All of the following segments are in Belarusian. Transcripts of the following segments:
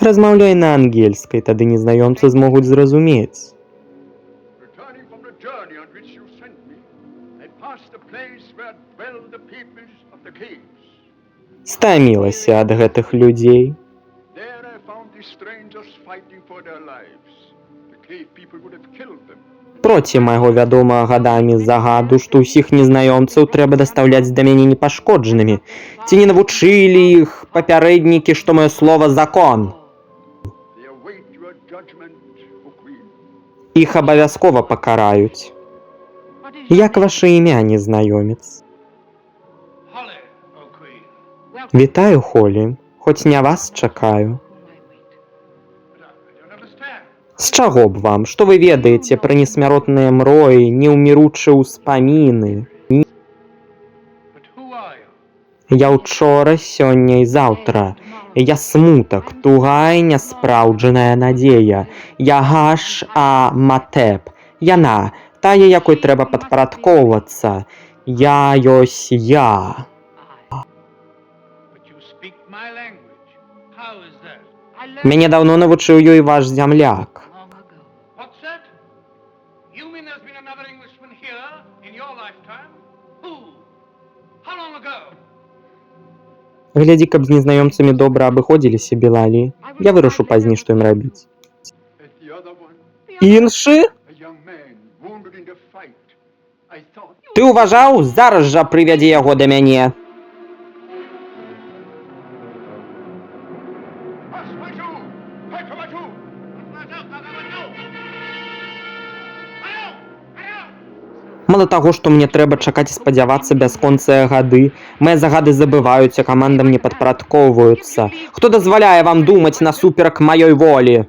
Размаўляй на ангельскай, тады незнаёмцы змогуць зразумець. Стамілася ад гэтых людзей. Проці майго вядомага гадамі загаду, што ўсіх незнаёмцаў трэба дастаўляць да мяне непашкоджанымі. Ці не навучылі іх папярэднікі, што маё слова закон? Іх абавязкова пакараюць. Як ваше імя, незнаёмец? Вітаю, Холі, хоць не вас чакаю. З чаго б вам? Што вы ведаеце пра несмяротныя мроі, неўміручыя ўспаміны? Я ўчора, сёння і заўтра. Я смутак, тугая няспраўджаная надзея. Я Гаш-а-Матэб. Яна, тая, якой трэба падпарадкоўвацца. Я ёсць я. Мяне даўно навучыў ёй ваш зямляк. Глядзі, каб з незнаёмцамі добра абыходзіліся, Білалі. Я вырашу пазней, што ім рабіць. Іншы? Ты ўважаў? Зараз жа прывядзі яго да мяне. Мало таго, што мне трэба чакаць і спадзявацца бясконцыя гады, мае загады забываюць, а камандам не падпарадкоўваюцца. Хто дазваляе вам думаць насуперак маёй волі?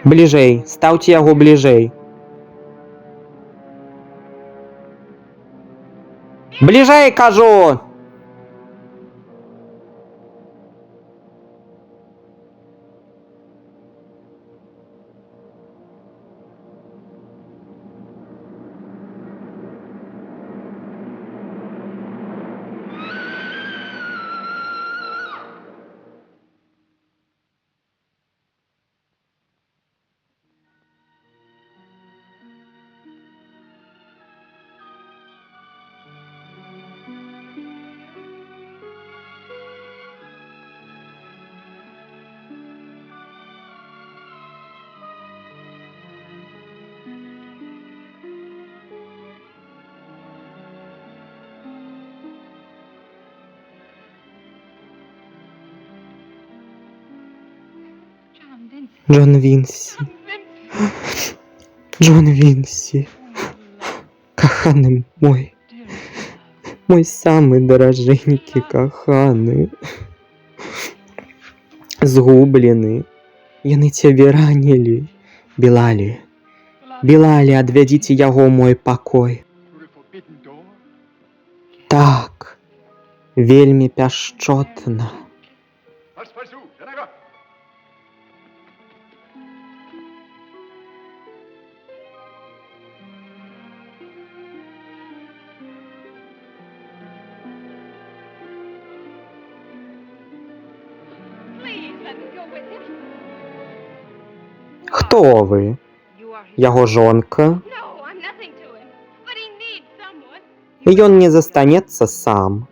Бліжэй, стаўце яго бліжэй. Бліжэй, кажу! Джон Вінсі. Джон Вінсі. Каханы мой. Мой самы даражэнькі каханы. Згублены. Яны цябе ранілі. Білалі. Білалі, адвядзіце яго ў мой пакой. Так. Вельмі пяшчотна. Хто вы? Яго жонка? Ён не застанецца сам.